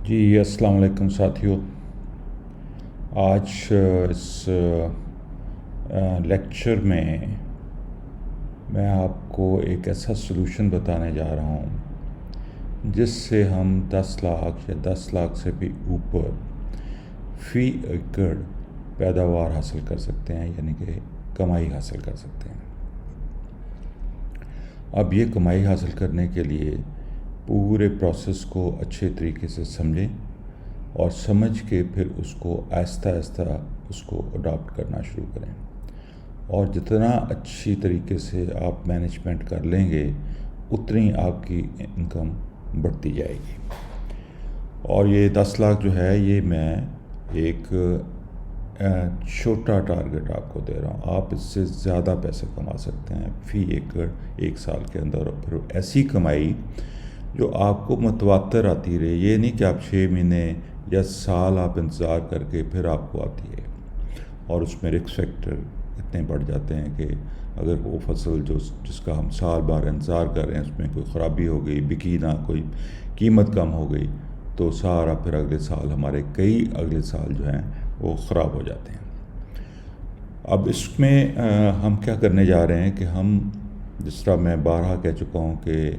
जी अस्सलाम वालेकुम साथियों। आज इस लेक्चर में मैं आपको एक ऐसा सलूशन बताने जा रहा हूँ जिससे हम 10 लाख या 10 लाख से भी ऊपर फ़ी एकड़ पैदावार हासिल कर सकते हैं, यानी कि कमाई हासिल कर सकते हैं। अब ये कमाई हासिल करने के लिए पूरे प्रोसेस को अच्छे तरीके से समझें और समझ के फिर उसको आहिस्ता आहिस्ता उसको अडॉप्ट करना शुरू करें। और जितना अच्छी तरीके से आप मैनेजमेंट कर लेंगे उतनी आपकी इनकम बढ़ती जाएगी। और ये 10 लाख जो है ये मैं एक छोटा टारगेट आपको दे रहा हूँ। आप इससे ज़्यादा पैसे कमा सकते हैं फ़ी एकड़ एक साल के अंदर, और फिर ऐसी कमाई जो आपको मतवातर आती रहे। ये नहीं कि आप 6 महीने या साल आप इंतज़ार करके फिर आपको आती है। और उसमें रिस्क फैक्टर इतने बढ़ जाते हैं कि अगर वो फसल जिसका हम साल भर इंतज़ार कर रहे हैं उसमें कोई ख़राबी हो गई, बिकी ना, कोई कीमत कम हो गई, तो सारा फिर अगले साल हमारे कई अगले साल जो हैं वो ख़राब हो जाते हैं। अब इसमें हम क्या करने जा रहे हैं कि हम, जिस तरह मैं बारहा कह चुका हूँ कि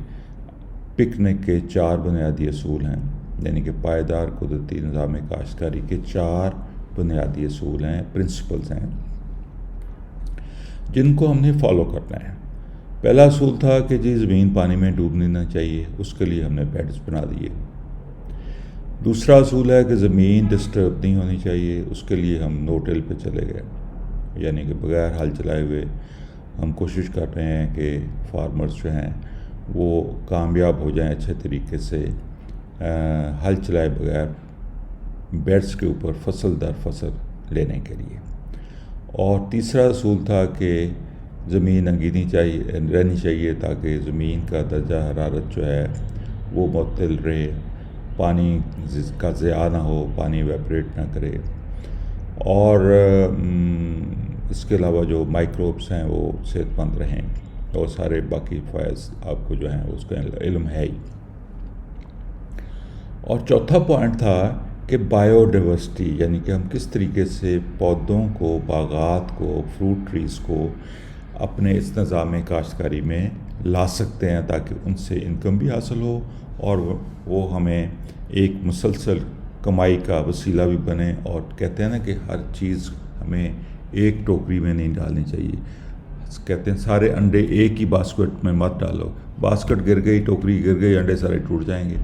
पिकनिक के 4 बुनियादी असूल हैं, यानी कि पायदार कुदरती निज़ाम काश्तकारी के 4 बुनियादी असूल हैं, प्रिंसिपल्स हैं, जिनको हमने फॉलो करना है। पहला असूल था कि जी ज़मीन पानी में डूबनी ना चाहिए, उसके लिए हमने बेड्स बना दिए। दूसरा असूल है कि ज़मीन डिस्टर्ब नहीं होनी चाहिए, उसके लिए हम नो टिल पे चले गए, यानी कि बग़ैर हल चलाए हुए हम कोशिश कर रहे हैं कि फार्मर्स जो हैं वो कामयाब हो जाएं अच्छे तरीके से हल चलाए बगैर बेड्स के ऊपर फसल दर फसल लेने के लिए। और तीसरा असूल था कि ज़मीन अंगीनी रहनी चाहिए ताकि ज़मीन का दर्जा हरारत जो है वो मुअत्तल रहे, पानी का ज़िया ना हो, पानी एवेपोरेट ना करे, और इसके अलावा जो माइक्रोब्स हैं वो सेहतमंद रहें, और सारे बाकी फ़ायदे आपको जो हैं उसका इल्म है ही। और चौथा पॉइंट था कि बायोडाइवर्सिटी, यानी कि हम किस तरीके से पौधों को, बागात को, फ्रूट ट्रीज़ को अपने इस निज़ाम काश्तकारी में ला सकते हैं ताकि उनसे इनकम भी हासिल हो और वो हमें एक मुसलसल कमाई का वसीला भी बने। और कहते हैं ना कि हर चीज़ हमें एक टोकरी में नहीं डालनी चाहिए। कहते हैं सारे अंडे एक ही बास्केट में मत डालो, बास्केट गिर गई, टोकरी गिर गई, अंडे सारे टूट जाएंगे।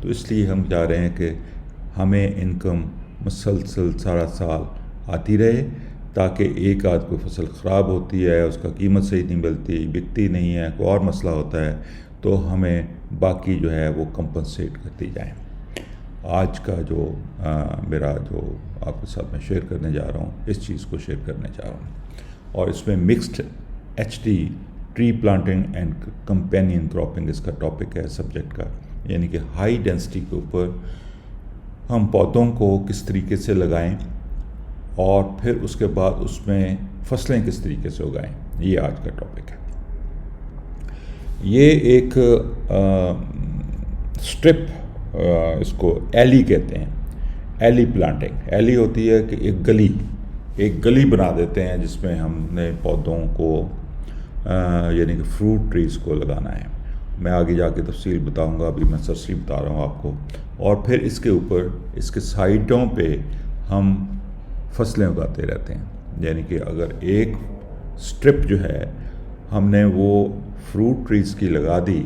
तो इसलिए हम चाह रहे हैं कि हमें इनकम मुसलसल सारा साल आती रहे, ताकि एक आध कोई फसल ख़राब होती है, उसका कीमत सही नहीं मिलती, बिकती नहीं है, कोई और मसला होता है, तो हमें बाकी जो है वो कंपनसेट करती जाए। आज का जो मेरा जो आपके साथ मैं शेयर करने जा रहा हूँ, इस चीज़ को शेयर करने जा रहा हूँ। और इसमें mixed HT tree planting and companion cropping इसका टॉपिक है सब्जेक्ट का, यानी कि हाई डेंसिटी के ऊपर हम पौधों को किस तरीके से लगाएं और फिर उसके बाद उसमें फसलें किस तरीके से उगाएं, ये आज का टॉपिक है। ये एक स्ट्रिप, इसको एली कहते हैं, एली प्लांटिंग। एली होती है कि एक गली बना देते हैं जिसमें हमने पौधों को यानी कि फ्रूट ट्रीज़ को लगाना है। मैं आगे जाके तफसील बताऊंगा, अभी मैं सरसरी बता रहा हूँ आपको। और फिर इसके ऊपर, इसके साइडों पे हम फसलें उगाते रहते हैं, यानी कि अगर एक स्ट्रिप जो है हमने वो फ्रूट ट्रीज़ की लगा दी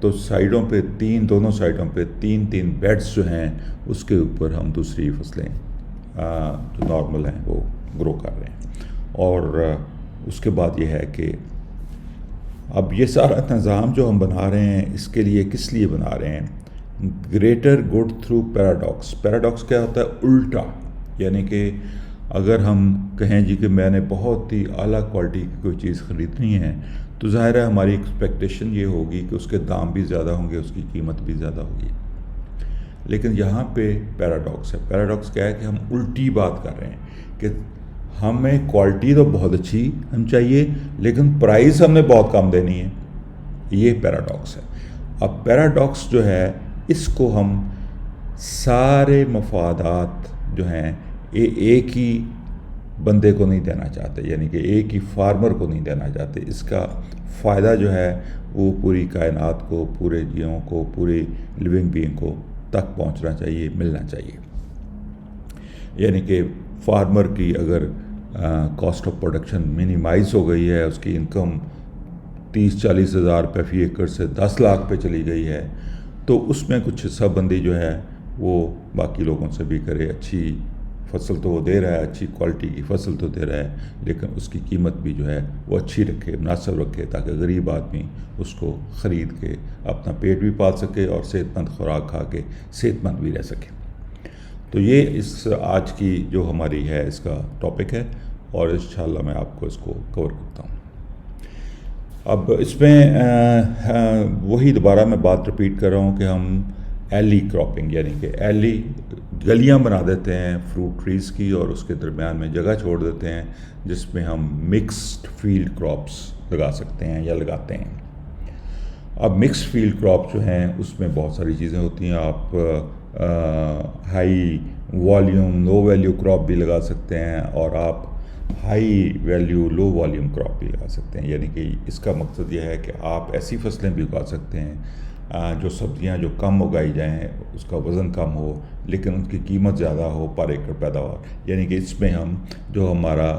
तो साइडों पे दोनों साइडों पे तीन बेड्स जो हैं उसके ऊपर हम दूसरी फसलें जो नॉर्मल हैं वो ग्रो कर रहे हैं। और उसके बाद ये है कि अब ये सारा निज़ाम जो हम बना रहे हैं, इसके लिए किस लिए बना रहे हैं? Greater good through paradox. Paradox क्या होता है? उल्टा। यानी कि अगर हम कहें जी कि मैंने बहुत ही आला क्वालिटी की कोई चीज़ ख़रीदनी है, तो ज़ाहिर है हमारी एक्सपेक्टेशन ये होगी कि उसके दाम भी ज़्यादा होंगे, उसकी कीमत भी ज़्यादा होगी। लेकिन यहाँ पे पैराडॉक्स है। पैराडॉक्स क्या है कि हम उल्टी बात कर रहे हैं कि हमें क्वालिटी तो बहुत अच्छी हम चाहिए, लेकिन प्राइस हमने बहुत कम देनी है। ये पैराडॉक्स है। अब पैराडॉक्स जो है इसको हम सारे मफादात जो हैं एक ही बंदे को नहीं देना चाहते, यानी कि एक ही फार्मर को नहीं देना चाहते। इसका फ़ायदा जो है वो पूरी कायनात को, पूरे जीवों को, पूरे लिविंग बीइंग को तक पहुंचना चाहिए, मिलना चाहिए। यानी कि फार्मर की अगर कॉस्ट ऑफ प्रोडक्शन मिनिमाइज हो गई है, उसकी इनकम 30-40 हज़ार रुपये फ़ी एकड़ से 10 लाख पे चली गई है, तो उसमें कुछ हिस्साबंदी जो है वो बाकी लोगों से भी करे। अच्छी फसल तो वो दे रहा है, अच्छी क्वालिटी की फसल तो दे रहा है, लेकिन उसकी कीमत भी जो है वो अच्छी रखे, मुनासिब रखे, ताकि गरीब आदमी उसको ख़रीद के अपना पेट भी पाल सके और सेहतमंद खुराक खा के सेहतमंद भी रह सके। तो ये इस आज की जो हमारी है इसका टॉपिक है, और इंशाल्लाह मैं आपको इसको कवर करता हूँ। अब इसमें वही दोबारा मैं बात रिपीट कर रहा हूँ कि हम एली क्रॉपिंग, यानी कि एली गलियाँ बना देते हैं फ्रूट ट्रीज़ की, और उसके दरमियान में जगह छोड़ देते हैं जिसमें हम मिक्स्ड फील्ड क्रॉप्स लगा सकते हैं या लगाते हैं। अब मिक्स्ड फील्ड क्रॉप जो हैं उसमें बहुत सारी चीज़ें होती हैं। आप high volume low value crop भी लगा सकते हैं, और आप high value low volume crop भी लगा सकते हैं। यानी कि इसका मकसद यह है कि आप ऐसी फसलें भी उगा सकते हैं जो सब्जियां जो कम उगाई जाएं, उसका वज़न कम हो लेकिन उनकी कीमत ज़्यादा हो पर एकड़ पैदावार। यानी कि इसमें हम जो हमारा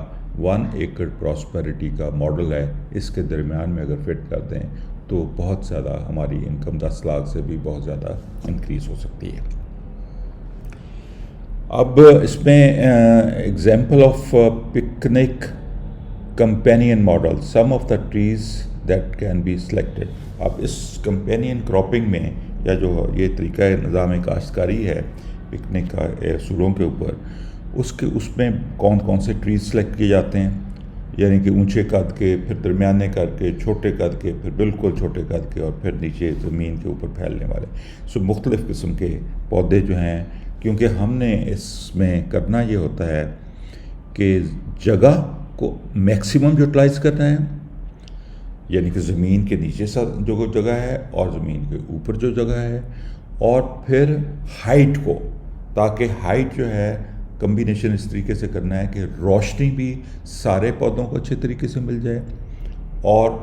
1 एकड़ प्रॉस्पेरिटी का मॉडल है, इसके दरमियान में अगर फिट कर दें तो बहुत ज़्यादा हमारी इनकम 10 लाख से भी बहुत ज़्यादा इंक्रीज़ हो सकती है। अब इसमें example of picnic companion model, some of the trees that can be selected. अब इस कंपेनियन क्रॉपिंग में, या जो ये तरीका निज़ाम काश्तकारी है पिकनिक का असूलों के ऊपर, उसमें कौन कौन से ट्रीज़ सेलेक्ट किए जाते हैं, यानी कि ऊंचे कद के, फिर दरमियाने कद के, छोटे कद के, फिर बिल्कुल छोटे कद के, और फिर नीचे ज़मीन के ऊपर फैलने वाले। सो मुख्तलिफ़ किस्म के पौधे जो हैं, क्योंकि हमने इसमें करना ये होता है कि जगह को मैक्सिमम यूटिलाइज़ करना है, यानी कि ज़मीन के नीचे जो जगह है और ज़मीन के ऊपर जो जगह है, और फिर हाइट को, ताकि हाइट जो है कम्बिनेशन इस तरीके से करना है कि रोशनी भी सारे पौधों को अच्छे तरीके से मिल जाए, और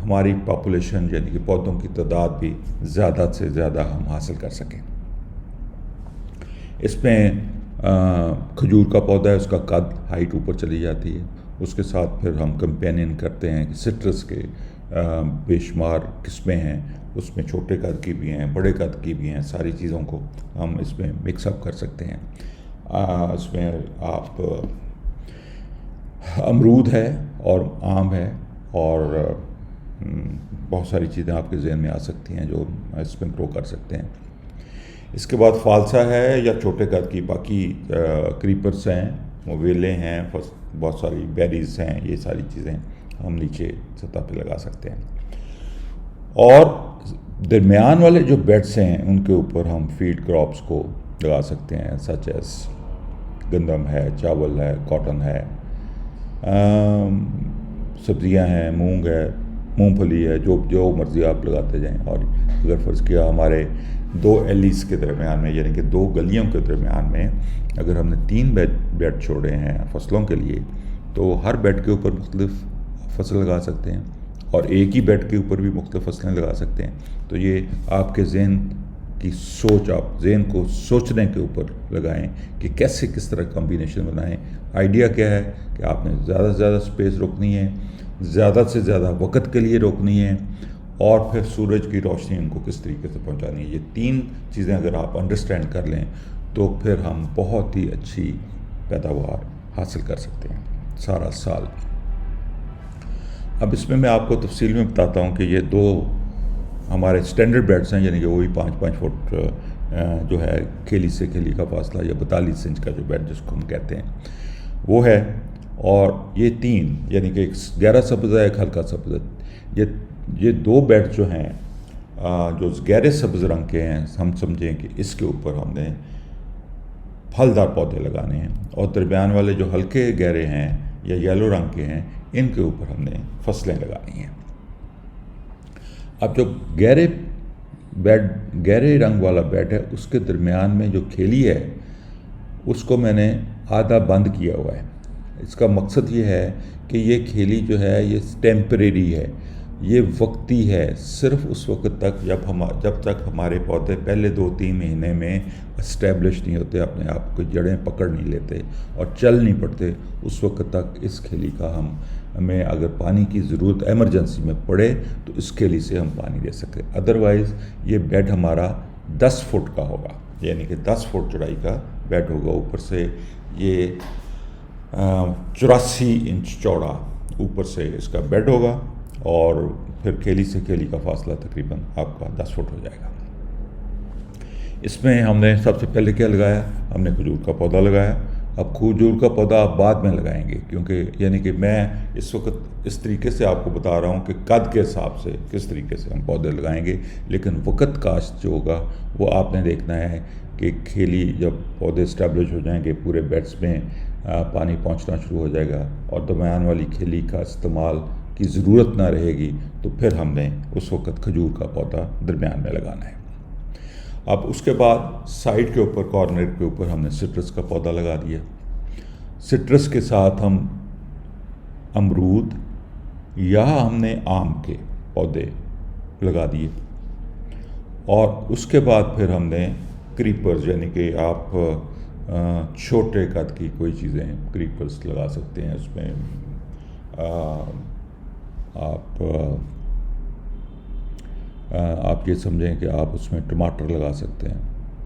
हमारी पॉपुलेशन यानी कि पौधों की तादाद भी ज़्यादा से ज़्यादा हम हासिल कर सकें। इसमें खजूर का पौधा है, उसका कद हाइट ऊपर चली जाती है। उसके साथ फिर हम कंपेनियन करते हैं कि सिट्रस के बेशुमार किस्में हैं, उसमें छोटे कद की भी हैं, बड़े कद की भी हैं। सारी चीज़ों को हम इसमें मिक्सअप कर सकते हैं। इसमें आप अमरूद है और आम है, और बहुत सारी चीज़ें आपके जहन में आ सकती हैं जो इसमें ग्रो कर सकते हैं। इसके बाद फालसा है या छोटे कद की, बाकी क्रीपर्स हैं, मोवेले हैं, बहुत सारी बेरीज हैं, ये सारी चीज़ें हम नीचे सतह पे लगा सकते हैं। और दरमियान वाले जो बेड्स हैं उनके ऊपर हम फील्ड क्रॉप्स को लगा सकते हैं, सच एज गंदम है, चावल है, कॉटन है, सब्जियां हैं, मूंग है, मूंगफली है, जो मर्ज़ी आप लगाते जाएं। और अगर फ़र्ज़ किया हमारे 2 एलीज के दरमियान में, यानी कि 2 गलियों के दरमियान में अगर हमने 3 बेड छोड़े हैं फसलों के लिए, तो हर बेड के ऊपर मुख्तलिफ फसल लगा सकते हैं, और एक ही बेड के ऊपर भी मुख्तलिफ फसलें लगा सकते हैं। तो ये आपके जहन की सोच, आप जहन को सोचने के ऊपर लगाएं कि कैसे किस तरह कॉम्बिनेशन बनाएं। आइडिया क्या है कि आपने ज़्यादा से ज़्यादा स्पेस रोकनी है, ज़्यादा से ज़्यादा वक़्त के लिए रोकनी है, और फिर सूरज की रोशनी उनको किस तरीके से पहुंचानी है। ये 3 चीज़ें अगर आप अंडरस्टैंड कर लें तो फिर हम बहुत ही अच्छी पैदावार हासिल कर सकते हैं सारा साल। अब इसमें मैं आपको तफसील में बताता हूँ कि ये 2 हमारे स्टैंडर्ड बेड्स हैं, यानी कि वही 5-5 फुट जो है खेली से खेली का फासला, या 42 इंच का जो बेड जिसको हम कहते हैं वो है। और ये 3, यानी कि एक गहरा सब्ज़ है, एक हल्का सब्ज़ है। ये 2 बेड जो हैं जो गहरे सब्ज़ रंग के हैं, हम समझें कि इसके ऊपर हमने फलदार पौधे लगाने हैं, और दरमियान वाले जो हल्के गहरे हैं या येलो रंग के हैं, इनके ऊपर हमने फसलें लगानी हैं। अब जो गहरे बेड गहरे रंग वाला बेड है, उसके दरमियान में जो खेली है उसको मैंने आधा बंद किया हुआ है। इसका मकसद ये है कि ये खेली जो है ये टेम्परेरी है, ये वक्ती है, सिर्फ उस वक्त तक जब तक हमारे पौधे पहले 2-3 महीने में इस्टेब्लिश नहीं होते, अपने आप को जड़ें पकड़ नहीं लेते और चल नहीं पड़ते, उस वक्त तक इस खेली का हमें अगर पानी की ज़रूरत इमरजेंसी में पड़े तो इस खेली से हम पानी दे सकते। अदरवाइज़ ये बेड हमारा 10 फुट का होगा, यानी कि 10 फुट चौड़ाई का बेड होगा। ऊपर से ये 84 इंच चौड़ा ऊपर से इसका बेड होगा और फिर खेली से खेली का फासला तकरीबन आपका 10 फुट हो जाएगा। इसमें हमने सबसे पहले क्या लगाया, हमने खजूर का पौधा लगाया। अब खजूर का पौधा आप बाद में लगाएंगे, क्योंकि यानी कि मैं इस वक्त इस तरीके से आपको बता रहा हूँ कि कद के हिसाब से किस तरीके से हम पौधे लगाएंगे, लेकिन वक्त काश्त जो होगा वो आपने देखना है कि खेली जब पौधे इस्टेब्लिश हो जाएंगे, पूरे बेड्स में पानी पहुँचना शुरू हो जाएगा और दरमियान वाली खेली का इस्तेमाल की ज़रूरत ना रहेगी, तो फिर हमने उस वक्त खजूर का पौधा दरमियान में लगाना है। अब उसके बाद साइड के ऊपर, कॉर्नर के ऊपर हमने सिट्रस का पौधा लगा दिया। सिट्रस के साथ हम अमरूद या हमने आम के पौधे लगा दिए और उसके बाद फिर हमने क्रीपर्स, यानी कि आप छोटे कद की कोई चीज़ें क्रीपर्स लगा सकते हैं। उसमें आप ये समझें कि आप उसमें टमाटर लगा सकते हैं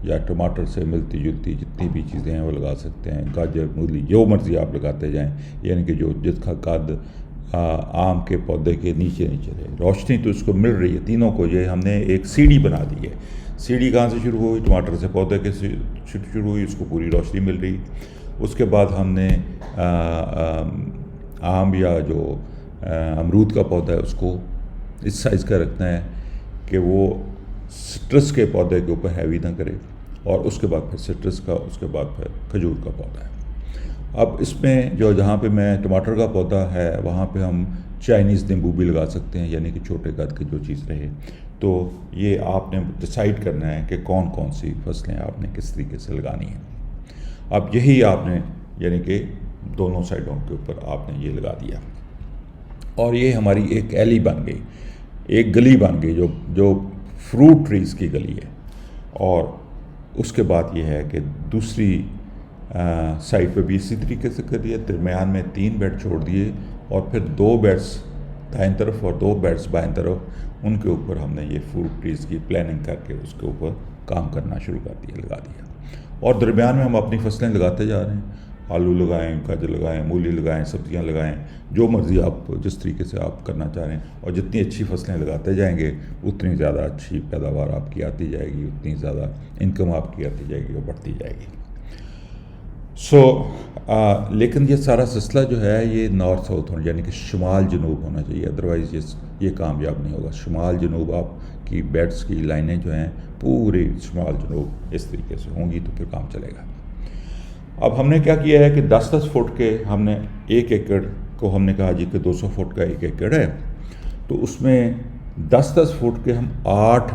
या टमाटर से मिलती जुलती जितनी भी चीज़ें हैं वो लगा सकते हैं। गाजर, मूली, जो मर्ज़ी आप लगाते जाएं, यानी कि जो जिसका कद आम के पौधे के नीचे नीचे रहे। रोशनी तो इसको मिल रही है तीनों को, ये हमने एक सीढ़ी बना दी है। सीढ़ी कहाँ से शुरू हुई, टमाटर से पौधे के शुरू हुई, उसको पूरी रोशनी मिल रही। उसके बाद हमने आम या जो अमरूद का पौधा है उसको इस साइज़ का रखना है कि वो सिट्रस के पौधे के ऊपर हैवी ना करे, और उसके बाद फिर सिट्रस का, उसके बाद फिर खजूर का पौधा है। अब इसमें जो जहाँ पे मैं टमाटर का पौधा है वहाँ पे हम चाइनीज़ नींबू भी लगा सकते हैं, यानी कि छोटे कद की जो चीज़ रहे। तो ये आपने डिसाइड करना है कि कौन कौन सी फसलें आपने किस तरीके से लगानी है। अब यही आपने यानी कि दोनों साइडों के ऊपर आपने ये लगा दिया और ये हमारी एक एली बन गई, एक गली बन गई जो फ्रूट ट्रीज़ की गली है। और उसके बाद ये है कि दूसरी साइड पे भी इसी तरीके से कर दिया, दरमियान में 3 बेड छोड़ दिए और फिर 2 बेड्स दाईं तरफ और 2 बेड्स बाईं तरफ, उनके ऊपर हमने ये फ्रूट ट्रीज़ की प्लानिंग करके उसके ऊपर काम करना शुरू कर दिया, लगा दिया। और दरमियान में हम अपनी फसलें लगाते जा रहे हैं, आलू लगाएं, गाजर लगाएं, मूली लगाएं, सब्जियां लगाएं, जो मर्ज़ी आप जिस तरीके से आप करना चाह रहे हैं। और जितनी अच्छी फसलें लगाते जाएंगे उतनी ज़्यादा अच्छी पैदावार आपकी आती जाएगी, उतनी ज़्यादा इनकम आपकी आती जाएगी और बढ़ती जाएगी। लेकिन ये सारा सिलसिला जो है ये नॉर्थ साउथ होना, यानी कि शुमाल जनूब होना चाहिए, अदरवाइज़ ये कामयाब नहीं होगा। शुमाल जनूब आपकी बेड्स की लाइनें जो हैं पूरी शुमाल जनूब इस तरीके से होंगी तो फिर काम चलेगा। अब हमने क्या किया है कि 10-10 फुट के हमने 1 एकड़ को हमने कहा जी कि 200 फुट का 1 एकड़ है, तो उसमें 10-10 फुट के हम 8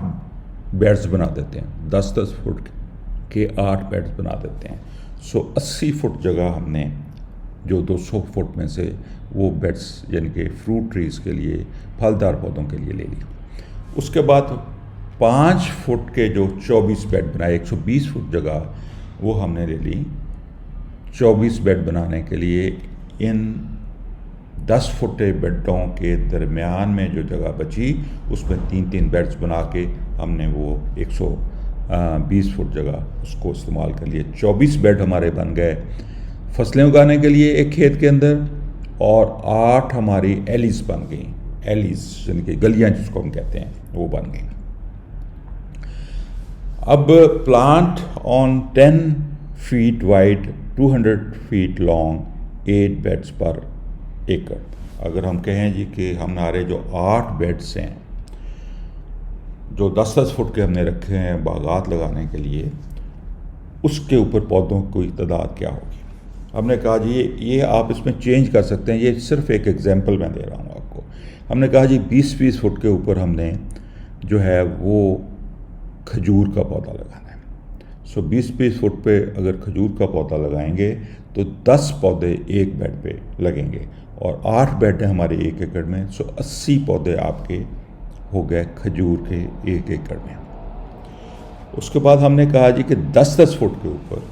बेड्स बना देते हैं। 10-10 फुट के 8 बेड्स बना देते हैं। 80 फुट जगह हमने जो 200 फुट में से वो बेड्स यानी कि फ्रूट ट्रीज़ के लिए, फलदार पौधों के लिए ले ली। उसके बाद 5 फुट के जो 24 बेड बनाए, 120 फुट जगह वो हमने ले ली 24 बेड बनाने के लिए। इन 10 फुटे बेडों के दरमियान में जो जगह बची उसमें 3-3 बेड्स बना के हमने वो 120 फुट जगह उसको इस्तेमाल कर लिए। 24 बेड हमारे बन गए फसलें उगाने के लिए एक खेत के अंदर, और 8 हमारी एलीज बन गई, एलीज यानी कि गलियाँ जिसको हम कहते हैं वो बन गई। अब plant on 10 feet wide 200 feet long 8 beds पर एकड़। अगर हम कहें जी कि हमारे जो 8 बेड्स हैं जो 10-10 फुट के हमने रखे हैं बागात लगाने के लिए, उसके ऊपर पौधों की तादाद क्या होगी। हमने कहा जी ये आप इसमें चेंज कर सकते हैं, ये सिर्फ एक एग्जांपल मैं दे रहा हूँ आपको। हमने कहा जी 20-20 फुट के ऊपर हमने जो है वो खजूर का पौधा लगाना है। सो 20-20 फुट पे अगर खजूर का पौधा लगाएंगे तो 10 पौधे एक बेड पे लगेंगे, और 8 बेड है हमारे 1 एकड़ में। सो 80 पौधे आपके हो गए खजूर के 1 एकड़ में। उसके बाद हमने कहा जी कि 10-10 फुट के ऊपर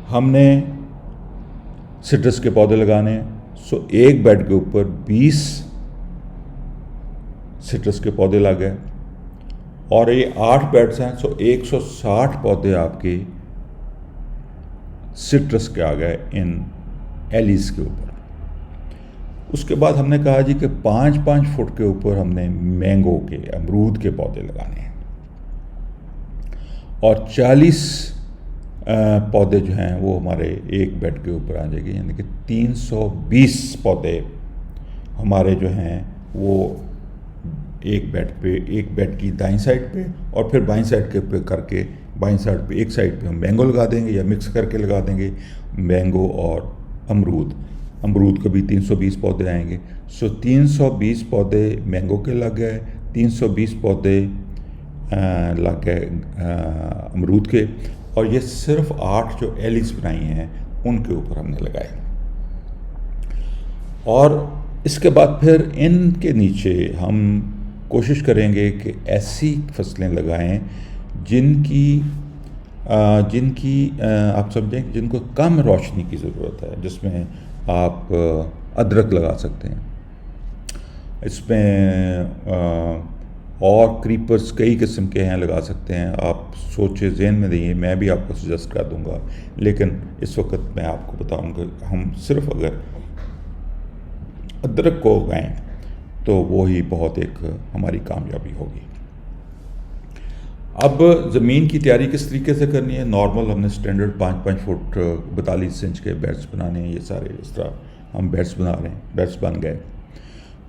हमने सिट्रस के पौधे लगाने हैं। सो एक बेड के ऊपर 20 सिट्रस के पौधे लगे, और ये 8 बेड्स हैं। सो 160 पौधे आपके सिट्रस के आ गए इन एलिस के ऊपर। उसके बाद हमने कहा जी कि 5-5 फुट के ऊपर हमने मैंगो के, अमरूद के पौधे लगाने हैं, और 40 पौधे जो हैं वो हमारे एक बेड के ऊपर आ जाएंगे, यानी कि 320 पौधे हमारे जो हैं वो एक बेड की दाईं साइड पे, और फिर बाईं साइड के पे करके, बाईं साइड पे एक साइड पे हम मैंगो लगा देंगे या मिक्स करके लगा देंगे, मैंगो और अमरूद के भी 320 पौधे आएंगे। सो 320 पौधे मैंगो के लग गए, 320 पौधे लग गए अमरूद के, और ये सिर्फ 8 जो एलिस बनाई हैं उनके ऊपर हमने लगाए। और इसके बाद फिर इनके नीचे हम कोशिश करेंगे कि ऐसी फसलें लगाएं जिनकी आप समझें जिनको कम रोशनी की ज़रूरत है, जिसमें आप अदरक लगा सकते हैं। इसमें और क्रीपर्स कई किस्म के हैं, लगा सकते हैं। आप सोचे ज़हन में रहिए, मैं भी आपको सजेस्ट कर दूंगा, लेकिन इस वक्त मैं आपको बताऊंगा हम सिर्फ अगर अदरक को उगाएं तो वो ही बहुत एक हमारी कामयाबी होगी। अब ज़मीन की तैयारी किस तरीके से करनी है? नॉर्मल हमने स्टैंडर्ड 5-5 फुट 42 इंच के बेड्स बनाने हैं। ये सारे इस तरह हम बेड्स बना रहे हैं, बेड्स बन गए।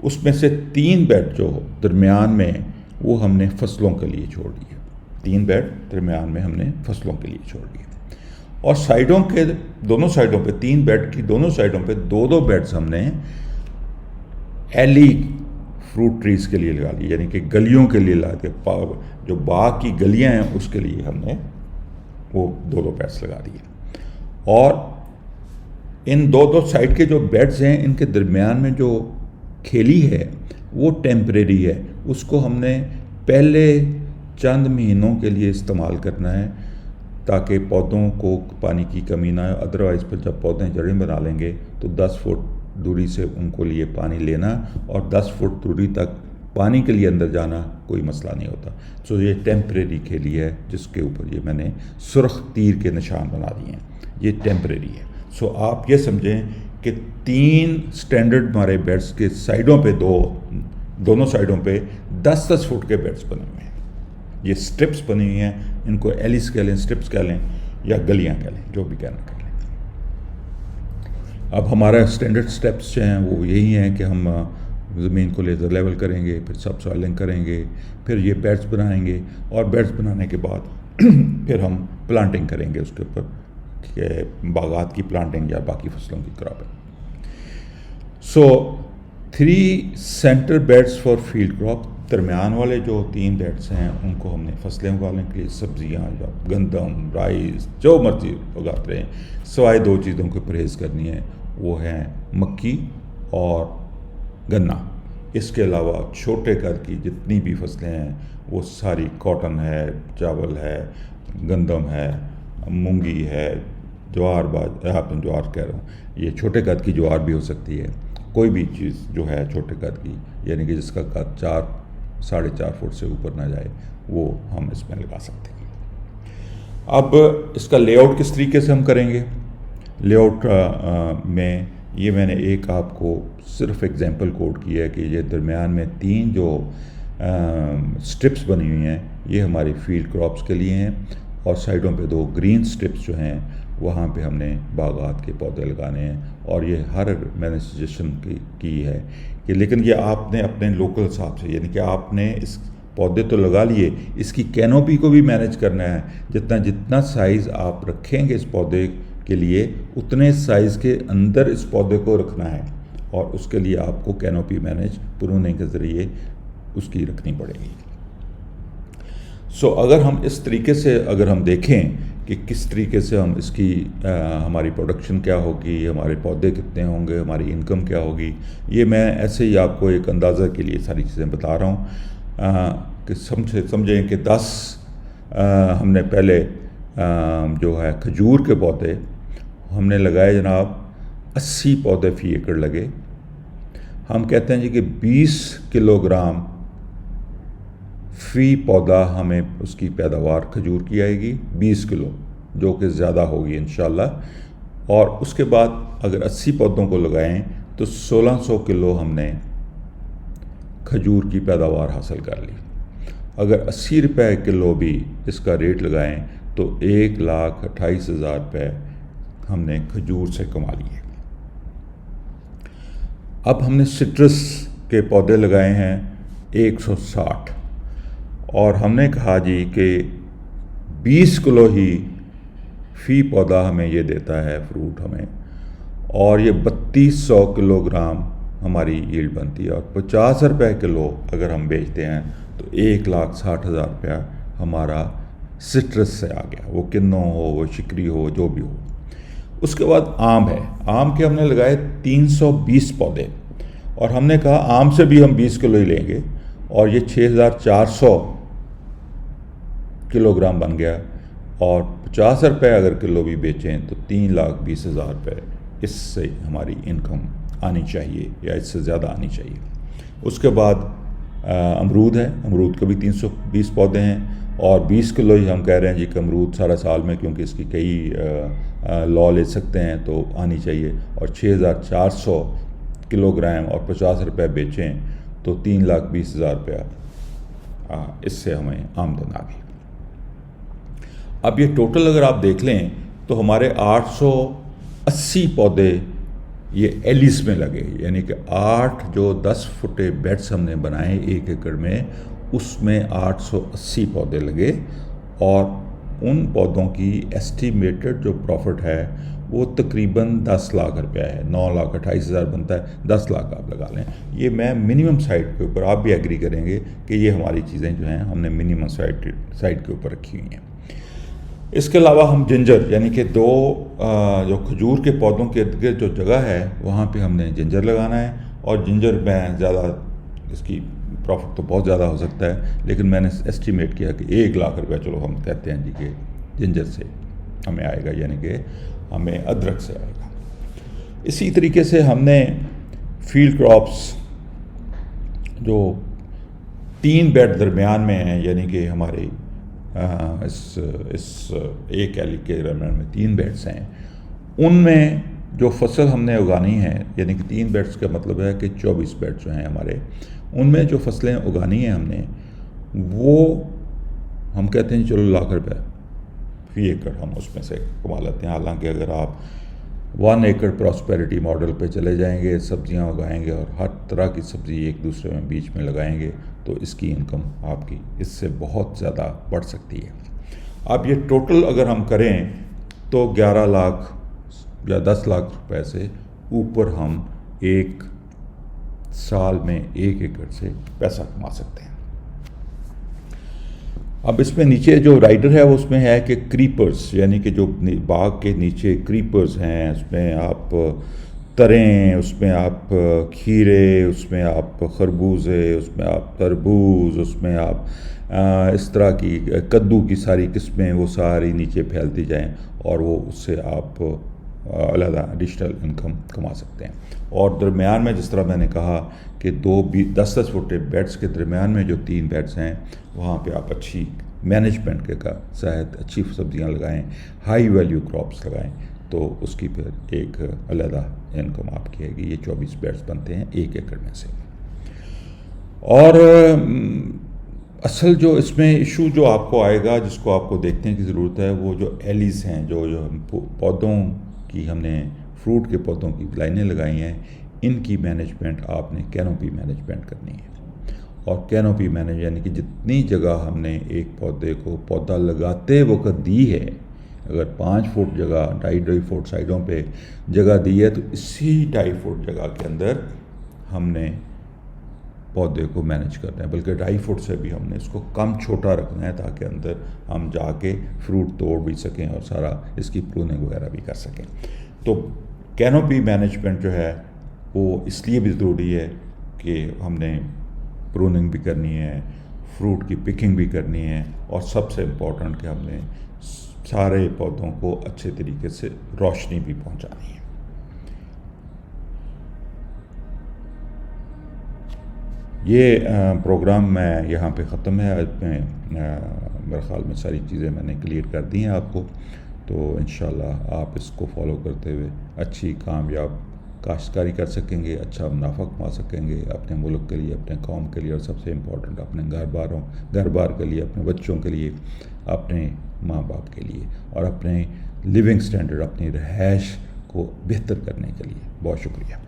उसमें से 3 बेड जो दरमियान में वो हमने फसलों के लिए छोड़ दिए। 3 बेड दरमियान में हमने फसलों के लिए छोड़ दिए, और साइडों के दोनों साइडों पे 3 बेड की दोनों साइडों पे 2-2 बेड्स हमने एली फ्रूट ट्रीज़ के लिए लगा लिए, यानी कि गलियों के लिए लगा के, जो बाग की गलियां हैं उसके लिए हमने वो 2-2 बेड्स लगा दिए। और इन 2-2 साइड के जो बेड्स हैं इनके दरमियान में जो खेली है वो टेम्परेरी है, उसको हमने पहले चंद महीनों के लिए इस्तेमाल करना है ताकि पौधों को पानी की कमी ना हो। अदरवाइज़ फिर जब पौधे जड़ें बना लेंगे तो 10 फुट दूरी से उनको लिए पानी लेना और 10 फुट दूरी तक पानी के लिए अंदर जाना कोई मसला नहीं होता। सो ये टेम्परेरी खेली है जिसके ऊपर ये मैंने सुर्ख तीर के निशान बना दिए हैं, ये टेम्परेरी है। सो आप ये समझें कि 3 स्टैंडर्ड हमारे बेड्स के साइडों पे दोनों साइडों पे 10-10 फुट के बेड्स बने हुए हैं। ये स्ट्रिप्स बनी हुई हैं, इनको एलिस कह लें, स्ट्रिप्स कह लें या गलियां कह लें, जो भी कहना कह लें। अब हमारा स्टैंडर्ड स्टेप्स जो हैं वो यही हैं कि हम ज़मीन को लेज़र लेवल करेंगे, फिर सब सॉइलिंग करेंगे, फिर ये बेड्स बनाएंगे, और बेड्स बनाने के बाद फिर हम प्लांटिंग करेंगे उसके ऊपर, बागात की प्लांटिंग या बाकी फसलों की cropping. So 3 centre beds for field crop, दरमियान वाले जो 3 बेड्स हैं उनको हमने फसलें उगाने के लिए, सब्जियां या गंदम, राइस, जो मर्जी उगाते हैं, सिवाय 2 चीज़ों को परहेज़ करनी है, वो हैं मक्की और गन्ना। इसके अलावा छोटे कद की जितनी भी फसलें हैं वो सारी, कॉटन है, चावल है, गंदम है, मूंगी है, ज्वार ज्वार कह रहा हूँ, ये छोटे कद की ज्वार भी हो सकती है। कोई भी चीज़ जो है छोटे कद की, यानी कि जिसका कद 4-4.5 फुट से ऊपर ना जाए, वो हम इसमें लगा सकते हैं। अब इसका लेआउट किस तरीके से हम करेंगे? लेआउट में ये मैंने एक आपको सिर्फ एग्जांपल कोड किया है कि ये दरमियान में 3 जो स्ट्रिप्स बनी हुई हैं ये हमारी फील्ड क्रॉप्स के लिए हैं, और साइडों पे 2 ग्रीन स्ट्रिप्स जो हैं वहाँ पे हमने बागात के पौधे लगाने हैं। और ये हर मैंने सजेशन की है कि, लेकिन ये आपने अपने लोकल हिसाब से, यानी कि आपने इस पौधे तो लगा लिए, इसकी कैनोपी को भी मैनेज करना है। जितना साइज़ आप रखेंगे इस पौधे के लिए, उतने साइज़ के अंदर इस पौधे को रखना है, और उसके लिए आपको कैनोपी मैनेज प्रूनिंग के ज़रिए उसकी रखनी पड़ेगी। अगर हम इस तरीके से अगर हम देखें कि किस तरीके से हम इसकी हमारी प्रोडक्शन क्या होगी, हमारे पौधे कितने होंगे, हमारी इनकम क्या होगी, ये मैं ऐसे ही आपको एक अंदाज़ा के लिए सारी चीज़ें बता रहा हूँ कि समझें कि 10 हमने पहले जो है खजूर के पौधे हमने लगाए जनाब, 80 पौधे फ़ी एकड़ लगे। हम कहते हैं जी कि 20 किलोग्राम फ़ी पौधा हमें उसकी पैदावार खजूर की आएगी, 20 किलो, जो कि ज़्यादा होगी इंशाल्लाह। और उसके बाद अगर 80 पौधों को लगाएं तो 1600 किलो हमने खजूर की पैदावार हासिल कर ली। अगर 80 रुपये किलो भी इसका रेट लगाएं तो 1,28,000 रुपये हमने खजूर से कमा लिए। अब हमने सिट्रस के पौधे लगाए हैं 160, और हमने कहा जी कि 20 किलो ही फ़ी पौधा हमें ये देता है फ्रूट हमें, और ये 3200 किलोग्राम हमारी यील्ड बनती है। और 50 रुपये किलो अगर हम बेचते हैं तो 1,60,000 रुपया हमारा सिट्रस से आ गया, वो किन्नो हो, वो शिकरी हो, जो भी हो। उसके बाद आम है, आम के हमने लगाए 320 पौधे, और हमने कहा आम से भी हम 20 किलो ही लेंगे, और ये 6,400 किलोग्राम बन गया। और 50 रुपये अगर किलो भी बेचें तो 3,20,000 रुपये इससे हमारी इनकम आनी चाहिए, या इससे ज़्यादा आनी चाहिए। उसके बाद अमरूद है, अमरूद के भी 320 पौधे हैं, और 20 किलो ही हम कह रहे हैं जी कि अमरूद सारा साल में, क्योंकि इसकी कई लॉ ले सकते हैं, तो आनी चाहिए। और 6,400 किलोग्राम और 50 रुपये बेचें तो 3,20,000 रुपया इससे हमें आमदन आ गई। अब ये टोटल अगर आप देख लें तो हमारे 880 पौधे ये एलिस में लगे, यानी कि 8 जो 10 फुटे बेड्स हमने बनाए 1 एकड़ में, उसमें 880 पौधे लगे। और उन पौधों की एस्टिमेटेड जो प्रॉफिट है वो तकरीबन 10 लाख रुपया है। 9,28,000 बनता है, 10 लाख आप लगा लें। ये मैं मिनिमम साइड के ऊपर, आप भी एग्री करेंगे कि ये हमारी चीज़ें जो हैं हमने मिनिमम साइड के ऊपर रखी हुई हैं। इसके अलावा हम जिंजर, यानी कि 2 जो खजूर के पौधों के इर्द गिर्द जो जगह है वहाँ पे हमने जिंजर लगाना है। और जिंजर में ज़्यादा इसकी प्रॉफिट तो बहुत ज़्यादा हो सकता है, लेकिन मैंने एस्टिमेट किया कि 1 लाख रुपया चलो हम कहते हैं जी कि जिंजर से हमें आएगा, यानी कि हमें अदरक से आएगा। इसी तरीके से हमने फील्ड क्रॉप्स जो 3 बेड दरमियान में हैं, यानी कि हमारे इस एक एली के दरमियान में 3 बेड्स हैं, उनमें जो फसल हमने उगानी है, यानी कि 3 बेड्स का मतलब है कि 24 बेड जो हैं हमारे, उनमें जो फसलें उगानी है हमने, वो हम कहते हैं चलो लाख रुपये फ़ी एकड़ हम उसमें से कमा लेते हैं। हालांकि अगर आप 1 एकड़ प्रॉस्पेरिटी मॉडल पे चले जाएंगे, सब्जियां उगाएंगे और हर तरह की सब्ज़ी एक दूसरे में बीच में लगाएंगे, तो इसकी इनकम आपकी इससे बहुत ज़्यादा बढ़ सकती है। अब ये टोटल अगर हम करें तो 11 लाख या 10 लाख रुपए से ऊपर हम एक साल में 1 एकड़ से पैसा कमा सकते हैं। अब इसमें नीचे जो राइडर है वो उसमें है कि क्रीपर्स, यानी कि जो बाग के नीचे क्रीपर्स हैं, उसमें आप तरें, उसमें आप खीरे, उसमें आप खरबूजे, उसमें आप तरबूज, उसमें आप इस तरह की कद्दू की सारी किस्में वो सारी नीचे फैलती जाएं, और वो उससे आप अलग एडिशनल इनकम कमा सकते हैं। और दरमियान में जिस तरह मैंने कहा कि 10-10 फुटे बेड्स के दरमियान में जो 3 बेड्स हैं, वहाँ पे आप अच्छी मैनेजमेंट के का शायद अच्छी सब्जियाँ लगाएं, हाई वैल्यू क्रॉप्स लगाएं, तो उसकी फिर एक अलग इनकम आपकी आएगी। ये 24 बेड्स बनते हैं 1 एकड़ में से। और असल जो इसमें इशू जो आपको आएगा, जिसको आपको देखने की ज़रूरत है, वो जो एलीज हैं, जो पौधों की हमने फ्रूट के पौधों की लाइनें लगाई हैं, इनकी मैनेजमेंट आपने कैनोपी मैनेजमेंट करनी है। और कैनोपी मैनेज यानी कि जितनी जगह हमने एक पौधे को पौधा लगाते वक्त दी है, अगर 5 फुट जगह 2.5 फुट साइडों पे जगह दी है, तो इसी 2.5 फुट जगह के अंदर हमने पौधे को मैनेज करना है, बल्कि ड्राई फुट से भी हमने इसको कम छोटा रखना है ताकि अंदर हम जाके फ्रूट तोड़ भी सकें और सारा इसकी प्रूनिंग वगैरह भी कर सकें। तो कैनोपी मैनेजमेंट जो है वो इसलिए भी ज़रूरी है कि हमने प्रूनिंग भी करनी है, फ्रूट की पिकिंग भी करनी है, और सबसे इम्पोर्टेंट कि हमने सारे पौधों को अच्छे तरीके से रोशनी भी पहुंचानी है। ये प्रोग्राम मैं यहाँ पे ख़त्म है। आज मैं मेरे ख़्याल में सारी चीज़ें मैंने क्लियर कर दी हैं आपको, तो इंशाल्लाह आप इसको फॉलो करते हुए अच्छी कामयाब काश्तकारी कर सकेंगे, अच्छा मुनाफा कमा सकेंगे अपने मुल्क के लिए, अपने कौम के लिए, और सबसे इम्पोर्टेंट अपने घर बार के लिए, अपने बच्चों के लिए, अपने माँ बाप के लिए, और अपने लिविंग स्टैंडर्ड, अपनी रहायश को बेहतर करने के लिए। बहुत शुक्रिया।